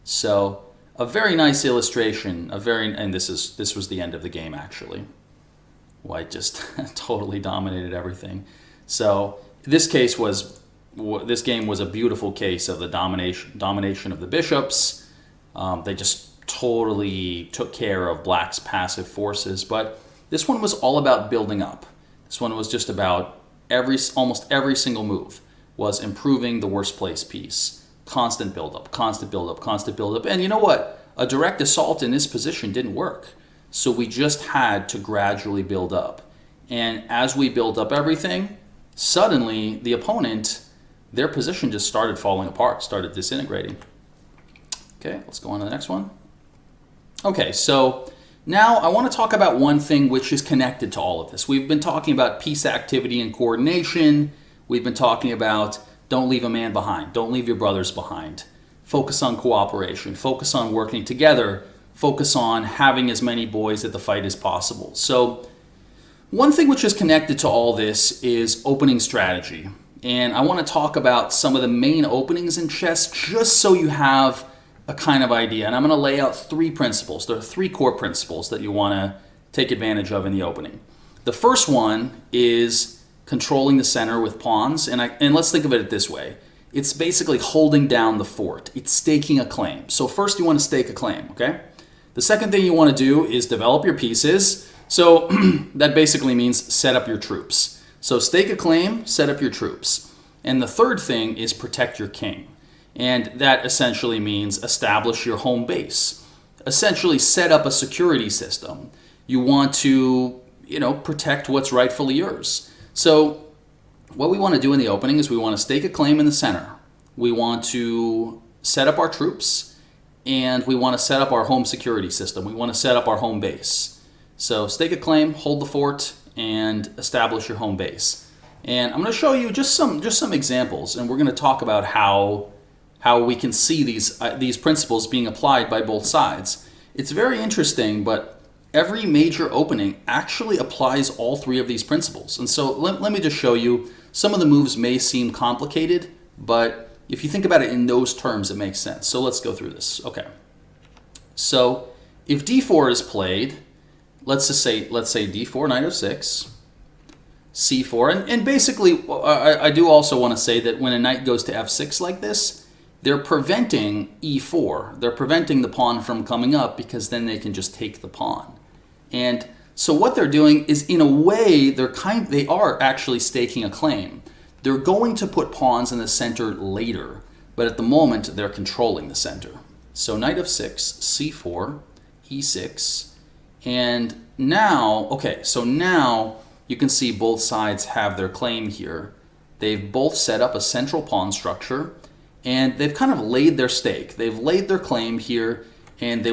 So a very nice illustration, and this was the end of the game actually. White just totally dominated everything. So this game was a beautiful case of the domination of the bishops. They just totally took care of Black's passive forces, but this one was all about building up. This one was just about almost every single move was improving the worst place piece. Constant buildup, constant buildup, constant buildup. And you know what? A direct assault in this position didn't work. So we just had to gradually build up. And as we built up everything, suddenly the opponent, their position just started falling apart, started disintegrating. Okay, let's go on to the next one. Okay, so now I want to talk about one thing which is connected to all of this. We've been talking about piece activity and coordination. We've been talking about don't leave a man behind. Don't leave your brothers behind. Focus on cooperation. Focus on working together. Focus on having as many boys at the fight as possible. So one thing which is connected to all this is opening strategy. And I want to talk about some of the main openings in chess just so you have a kind of idea. And I'm going to lay out three principles. There are three core principles that you want to take advantage of in the opening. The first one is controlling the center with pawns, and let's think of it this way. It's basically holding down the fort. It's staking a claim. So first you want to stake a claim, okay? The second thing you want to do is develop your pieces. So that basically means set up your troops. So stake a claim, set up your troops. And the third thing is protect your king. And that essentially means establish your home base. Essentially set up a security system. You want to, protect what's rightfully yours. So what we want to do in the opening is we want to stake a claim in the center. We want to set up our troops, and we want to set up our home security system. We want to set up our home base. So stake a claim, hold the fort, and establish your home base. And I'm going to show you just some examples, and we're going to talk about how we can see these principles being applied by both sides. It's very interesting, but every major opening actually applies all three of these principles. And so let me just show you. Some of the moves may seem complicated, but if you think about it in those terms, it makes sense. So let's go through this. Okay. So if d4 is played, let's say d4, knight f6, c4, and basically I do also want to say that when a knight goes to f6 like this, they're preventing e4. They're preventing the pawn from coming up because then they can just take the pawn. And so what they're doing is, in a way, they are actually staking a claim. They're going to put pawns in the center later, but at the moment they're controlling the center. So knight f6, c4, e6, and now, okay, so now you can see both sides have their claim here. They've both set up a central pawn structure, and they've kind of laid their stake. They've laid their claim here, and they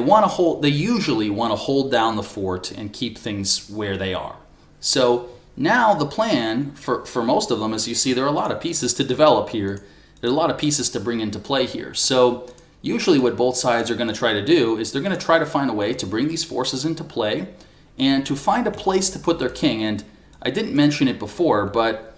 usually want to hold down the fort and keep things where they are. So now the plan for most of them, as you see, there are a lot of pieces to develop here. There are a lot of pieces to bring into play here. So usually what both sides are going to try to do is they're going to try to find a way to bring these forces into play and to find a place to put their king. And I didn't mention it before, but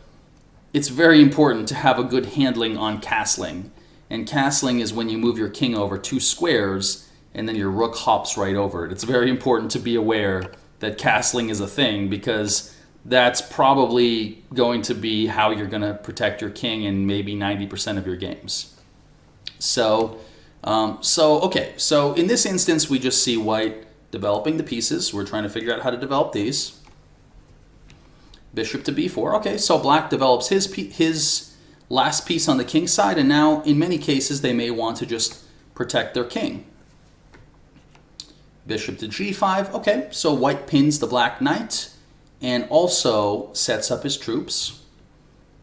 it's very important to have a good handling on castling. And castling is when you move your king over 2 squares and then your rook hops right over it. It's very important to be aware that castling is a thing, because that's probably going to be how you're going to protect your king in maybe 90% of your games. So in this instance, we just see white developing the pieces. We're trying to figure out how to develop these. Bishop to b4. Okay, so black develops his last piece on the king side, and now in many cases they may want to just protect their king. Bishop to g5. Okay, so white pins the black knight and also sets up his troops.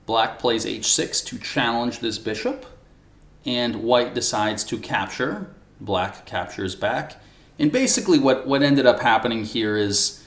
Black plays h6 to challenge this bishop, and white decides to capture. Black captures back. And basically what ended up happening here is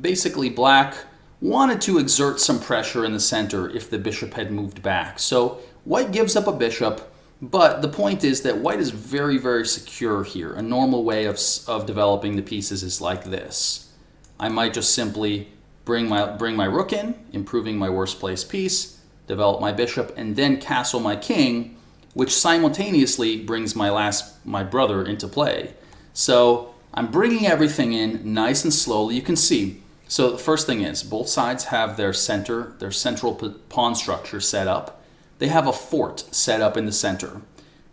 basically black wanted to exert some pressure in the center if the bishop had moved back. So white gives up a bishop, but the point is that white is very, very secure here. A normal way of developing the pieces is like this. I might just simply bring my rook in, improving my worst placed piece, develop my bishop, and then castle my king, which simultaneously brings my brother into play. So I'm bringing everything in nice and slowly. You can see. So the first thing is both sides have their central pawn structure set up. They have a fort set up in the center.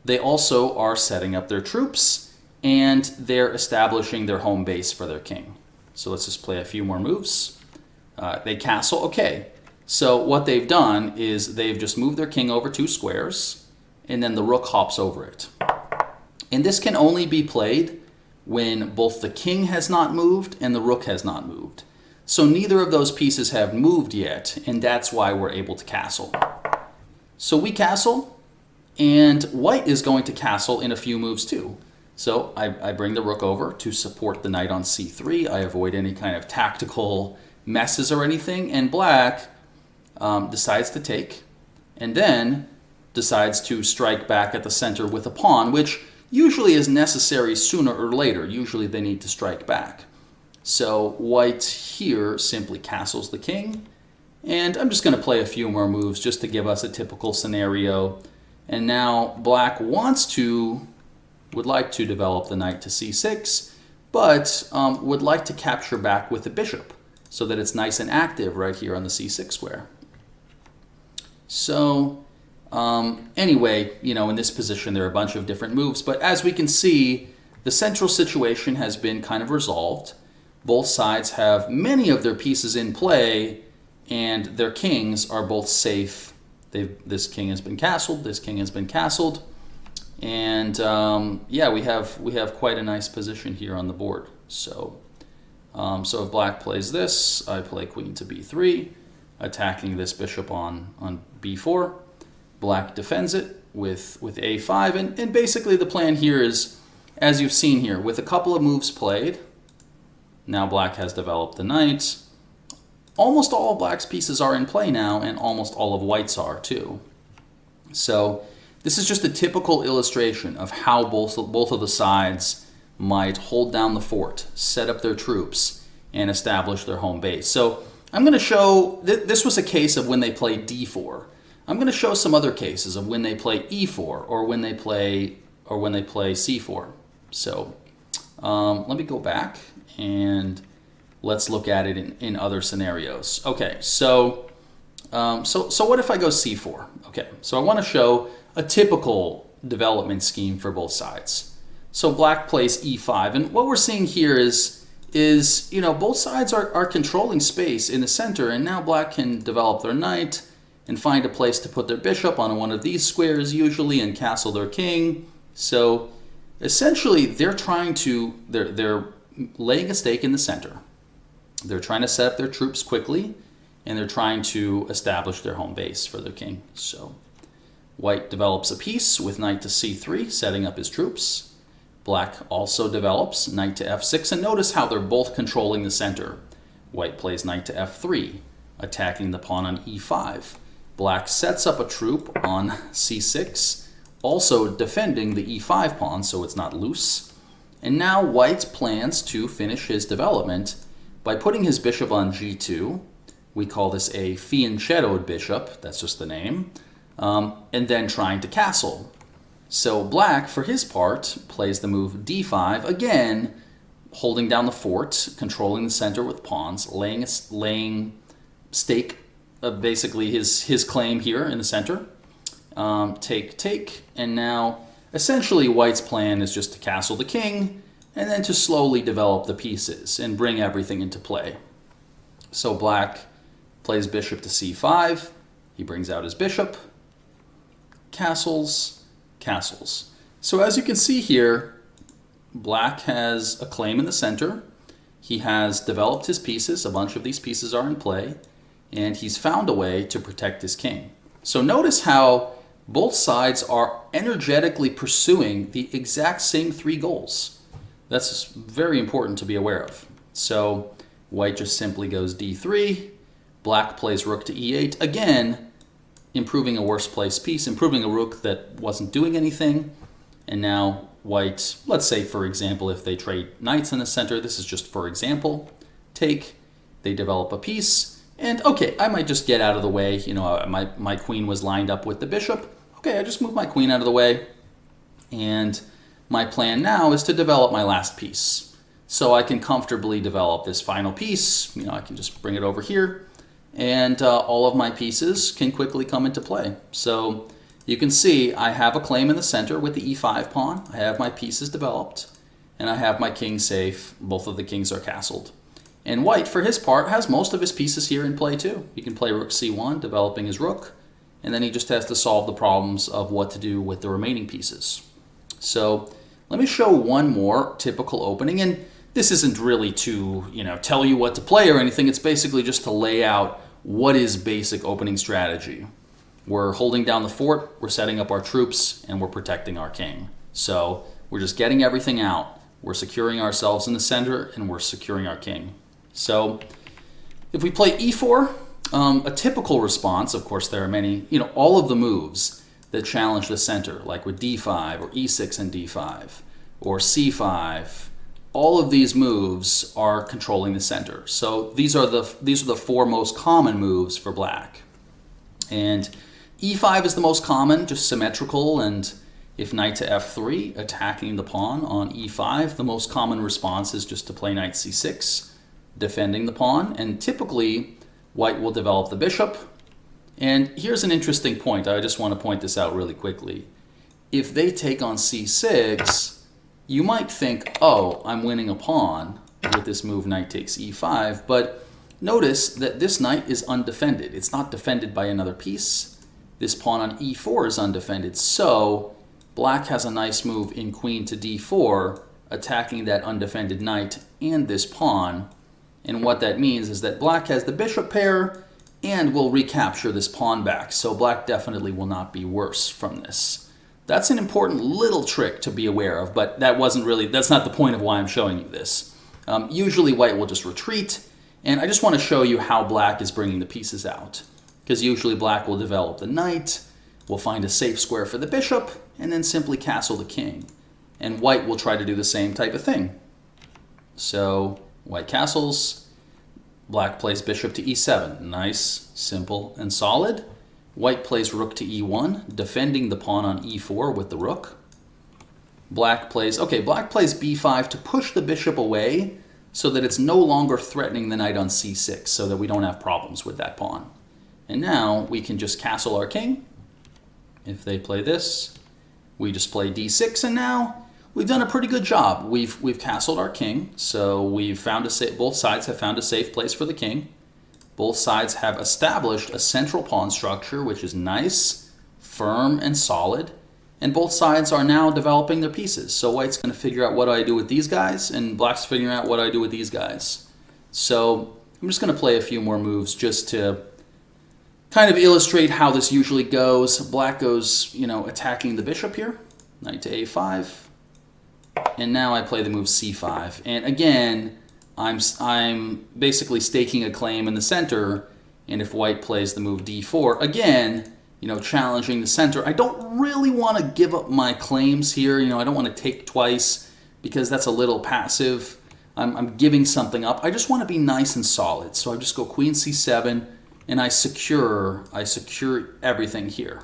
They also are setting up their troops, and they're establishing their home base for their king. So let's just play a few more moves. They castle. Okay. So what they've done is they've just moved their king over 2 squares, and then the rook hops over it. And this can only be played when both the king has not moved and the rook has not moved. So neither of those pieces have moved yet, and that's why we're able to castle. So we castle, and white is going to castle in a few moves too. So I bring the rook over to support the knight on c3. I avoid any kind of tactical messes or anything, and black decides to take, and then decides to strike back at the center with a pawn, which usually is necessary sooner or later. Usually they need to strike back. So white here simply castles the king, and I'm just going to play a few more moves just to give us a typical scenario. And now black would like to develop the knight to c6, but would like to capture back with the bishop so that it's nice and active right here on the c6 square. So anyway, in this position there are a bunch of different moves, but as we can see, the central situation has been kind of resolved. Both sides have many of their pieces in play, and their kings are both safe. This king has been castled, this king has been castled, and yeah, we have quite a nice position here on the board. So if black plays this, I play queen to b3, attacking this bishop on b4. Black defends it with a5, and basically the plan here is, as you've seen here, with a couple of moves played, now black has developed the knight. Almost all of black's pieces are in play now, and almost all of white's are too. So this is just a typical illustration of how both of the sides might hold down the fort, set up their troops, and establish their home base. So I'm going to show, this was a case of when they play d4. I'm going to show some other cases of when they play e4 or when they play c4. So let me go back and let's look at it in other scenarios. Okay, so what if I go c4? Okay, so I want to show a typical development scheme for both sides. So black plays e5, and what we're seeing here is both sides are controlling space in the center, and now black can develop their knight and find a place to put their bishop on one of these squares usually and castle their king. So essentially they're laying a stake in the center. They're trying to set up their troops quickly, and they're trying to establish their home base for their king. So white develops a piece with knight to c3, setting up his troops. Black also develops knight to f6, and notice how they're both controlling the center. White plays knight to f3, attacking the pawn on e5. Black sets up a troop on c6, also defending the e5 pawn so it's not loose. And now white plans to finish his development by putting his bishop on g2. We call this a fianchettoed bishop, that's just the name, and then trying to castle. So black, for his part, plays the move d5, again holding down the fort, controlling the center with pawns, laying stake, basically his claim here in the center. Take, and now essentially white's plan is just to castle the king, and then to slowly develop the pieces and bring everything into play. So black plays bishop to c5. He brings out his bishop, castles, castles. So as you can see here, black has a claim in the center. He has developed his pieces. A bunch of these pieces are in play, and he's found a way to protect his king. So notice how both sides are energetically pursuing the exact same three goals. That's very important to be aware of. So white just simply goes d3. Black plays rook to e8. Again, improving a worse placed piece, improving a rook that wasn't doing anything. And now white, let's say for example, if they trade knights in the center, this is just for example, take, they develop a piece, and okay, I might just get out of the way. You know, my queen was lined up with the bishop. Okay, I just move my queen out of the way, and my plan now is to develop my last piece. So I can comfortably develop this final piece. You know, I can just bring it over here, and all of my pieces can quickly come into play. So you can see I have a claim in the center with the e5 pawn. I have my pieces developed, and I have my king safe. Both of the kings are castled. And white, for his part, has most of his pieces here in play too. He can play rook c1, developing his rook, and then he just has to solve the problems of what to do with the remaining pieces. So let me show one more typical opening, and this isn't really to, you know, tell you what to play or anything. It's basically just to lay out what is basic opening strategy. We're holding down the fort, we're setting up our troops, and we're protecting our king. So we're just getting everything out. We're securing ourselves in the center, and we're securing our king. So if we play e4, a typical response, of course there are many, you know, all of the moves that challenge the center, like with d5 or e6 and d5 or c5, all of these moves are controlling the center. So these are the four most common moves for black. And e5 is the most common, just symmetrical, and if knight to f3, attacking the pawn on e5, the most common response is just to play knight c6, defending the pawn, and typically white will develop the bishop. And here's an interesting point. I just want to point this out really quickly. If they take on c6, you might think, oh, I'm winning a pawn with this move knight takes e5, but notice that this knight is undefended. It's not defended by another piece. This pawn on e4 is undefended, so black has a nice move in queen to d4, attacking that undefended knight and this pawn. And what that means is that black has the bishop pair and will recapture this pawn back. So black definitely will not be worse from this. That's an important little trick to be aware of, but that's not the point of why I'm showing you this. Usually white will just retreat, and I just want to show you how black is bringing the pieces out. Because usually black will develop the knight, will find a safe square for the bishop, and then simply castle the king. And white will try to do the same type of thing. So white castles, black plays bishop to e7. Nice, simple, and solid. White plays rook to e1, defending the pawn on e4 with the rook. Black plays b5 to push the bishop away so that it's no longer threatening the knight on c6, so that we don't have problems with that pawn. And now we can just castle our king. If they play this, we just play d6, and now we've done a pretty good job. We've castled our king, so both sides have found a safe place for the king. Both sides have established a central pawn structure, which is nice, firm, and solid. And both sides are now developing their pieces. So white's going to figure out what do I do with these guys, and black's figuring out what do I do with these guys. So I'm just going to play a few more moves just to kind of illustrate how this usually goes. Black goes, attacking the bishop here, knight to a5. And now I play the move c5. And again, I'm basically staking a claim in the center, and if white plays the move d4, again, challenging the center. I don't really want to give up my claims here. I don't want to take twice because that's a little passive. I'm giving something up. I just want to be nice and solid. So I just go queen c7, and I secure everything here.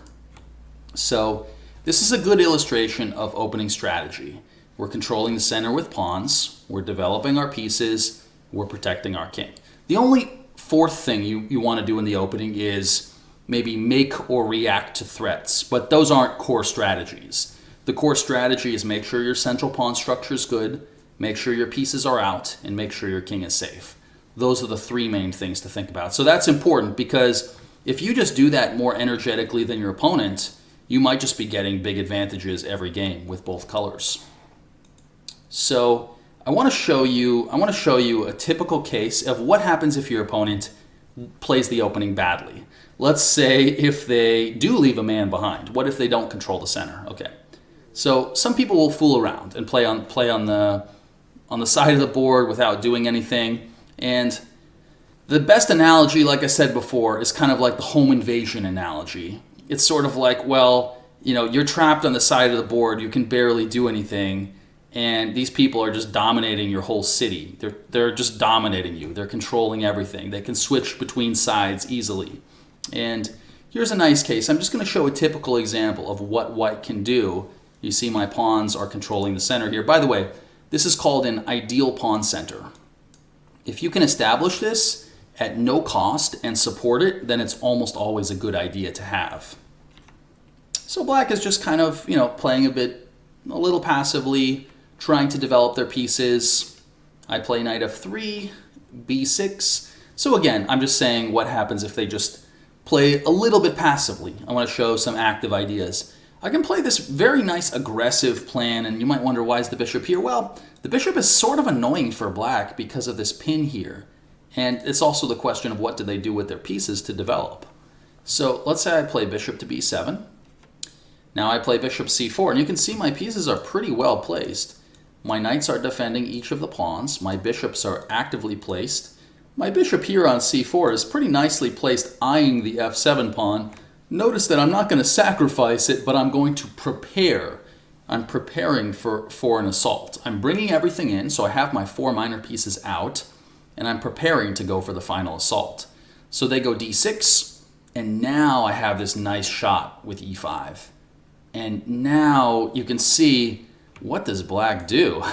So this is a good illustration of opening strategy. We're controlling the center with pawns, we're developing our pieces, we're protecting our king. The only fourth thing you want to do in the opening is maybe make or react to threats, but those aren't core strategies. The core strategy is make sure your central pawn structure is good, make sure your pieces are out, and make sure your king is safe. Those are the three main things to think about. So that's important because if you just do that more energetically than your opponent, you might just be getting big advantages every game with both colors. So I want to show you a typical case of what happens if your opponent plays the opening badly. Let's say if they do leave a man behind. What if they don't control the center? Okay. So some people will fool around and play on the side of the board without doing anything. And the best analogy, like I said before, is kind of like the home invasion analogy. It's sort of like, well, you know, you're trapped on the side of the board, you can barely do anything, and these people are just dominating your whole city. They're just dominating you. They're controlling everything. They can switch between sides easily. And here's a nice case. I'm just going to show a typical example of what white can do. You see my pawns are controlling the center here. By the way, this is called an ideal pawn center. If you can establish this at no cost and support it, then it's almost always a good idea to have. So black is just kind of, you know, playing a little passively, trying to develop their pieces. I play knight f3, b6. So again, I'm just saying what happens if they just play a little bit passively. I want to show some active ideas. I can play this very nice aggressive plan, and you might wonder, why is the bishop here? Well, the bishop is sort of annoying for black because of this pin here. And it's also the question of what do they do with their pieces to develop. So let's say I play bishop to b7. Now I play bishop c4, and you can see my pieces are pretty well placed. My knights are defending each of the pawns. My bishops are actively placed. My bishop here on c4 is pretty nicely placed, eyeing the f7 pawn. Notice that I'm not going to sacrifice it, but I'm going to prepare. I'm preparing for an assault. I'm bringing everything in, so I have my 4 minor pieces out, and I'm preparing to go for the final assault. So they go d6, and now I have this nice shot with e5. And now you can see, what does black do?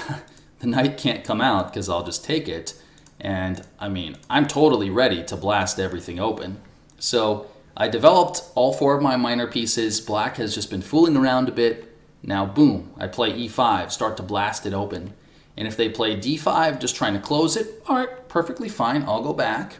The knight can't come out because I'll just take it. And I mean, I'm totally ready to blast everything open. So I developed all 4 of my minor pieces. Black has just been fooling around a bit. Now, boom, I play e5, start to blast it open. And if they play d5, just trying to close it, all right, perfectly fine, I'll go back.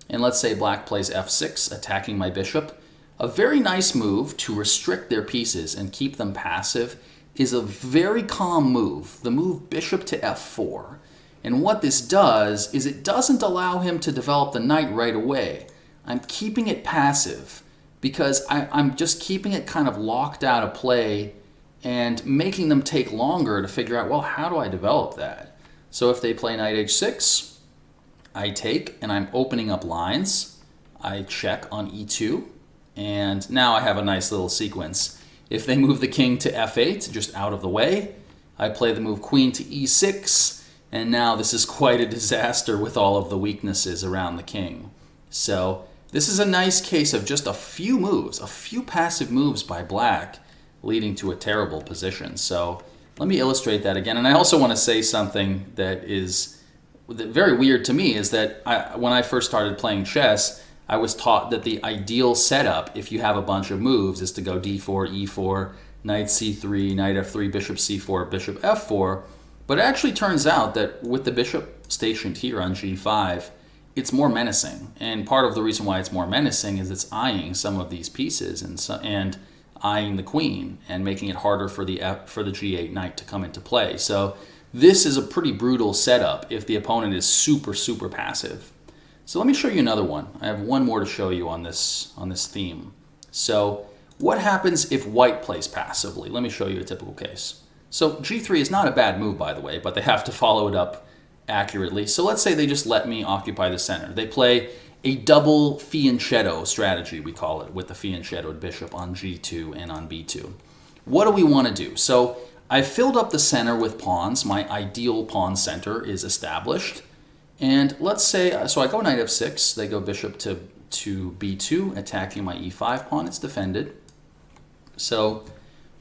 And let's say black plays f6, attacking my bishop. A very nice move to restrict their pieces and keep them passive is a very calm move, the move bishop to f4. And what this does is it doesn't allow him to develop the knight right away. I'm keeping it passive because I'm just keeping it kind of locked out of play and making them take longer to figure out, well, how do I develop that? So if they play knight h6, I take and I'm opening up lines. I check on e2. And now I have a nice little sequence. If they move the king to f8, just out of the way, I play the move queen to e6, and now this is quite a disaster with all of the weaknesses around the king. So this is a nice case of just a few moves, a few passive moves by black, leading to a terrible position. So let me illustrate that again. And I also want to say something that is very weird to me, is that when I first started playing chess, I was taught that the ideal setup, if you have a bunch of moves, is to go d4, e4, knight c3, knight f3, bishop c4, bishop f4. But it actually turns out that with the bishop stationed here on g5, it's more menacing. And part of the reason why it's more menacing is it's eyeing some of these pieces and eyeing the queen and making it harder for the g8 knight to come into play. So this is a pretty brutal setup if the opponent is super, super passive. So let me show you another one. I have one more to show you on this theme. So what happens if white plays passively? Let me show you a typical case. So g3 is not a bad move, by the way, but they have to follow it up accurately. So let's say they just let me occupy the center. They play a double fianchetto strategy, we call it, with the fianchettoed bishop on g2 and on b2. What do we want to do? So I filled up the center with pawns. My ideal pawn center is established. And let's say, so I go knight f6, they go bishop to b2, attacking my e5 pawn, it's defended. So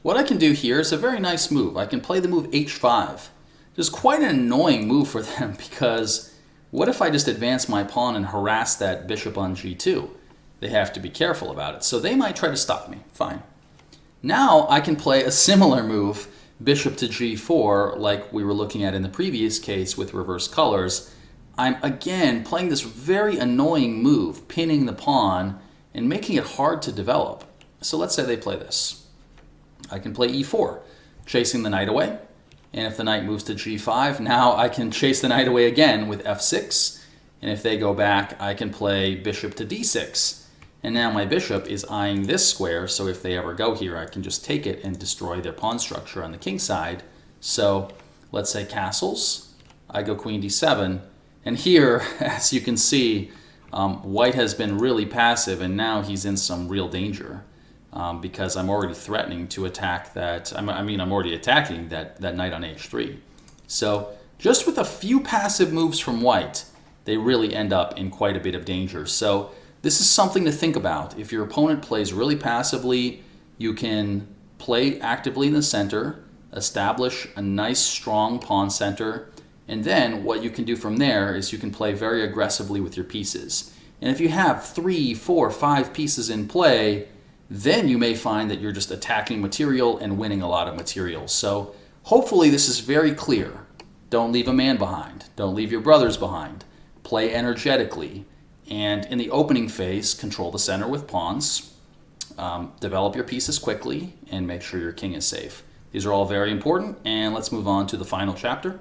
what I can do here is a very nice move. I can play the move h5. It's quite an annoying move for them because what if I just advance my pawn and harass that bishop on g2? They have to be careful about it. So they might try to stop me, fine. Now I can play a similar move, bishop to g4, like we were looking at in the previous case with reverse colors, I'm again playing this very annoying move, pinning the pawn and making it hard to develop. So let's say they play this. I can play e4, chasing the knight away. And if the knight moves to g5, now I can chase the knight away again with f6. And if they go back, I can play bishop to d6. And now my bishop is eyeing this square, so if they ever go here, I can just take it and destroy their pawn structure on the king side. So let's say castles. I go queen d7. And here, as you can see, white has been really passive, and now he's in some real danger because I'm already threatening to attack that. I'm already attacking that knight on h3. So just with a few passive moves from white, they really end up in quite a bit of danger. So this is something to think about. If your opponent plays really passively, you can play actively in the center, establish a nice strong pawn center, and then what you can do from there is you can play very aggressively with your pieces. And if you have 3, 4, 5 pieces in play, then you may find that you're just attacking material and winning a lot of material. So hopefully this is very clear. Don't leave a man behind. Don't leave your brothers behind. Play energetically. And in the opening phase, control the center with pawns, develop your pieces quickly, and make sure your king is safe. These are all very important, and let's move on to the final chapter.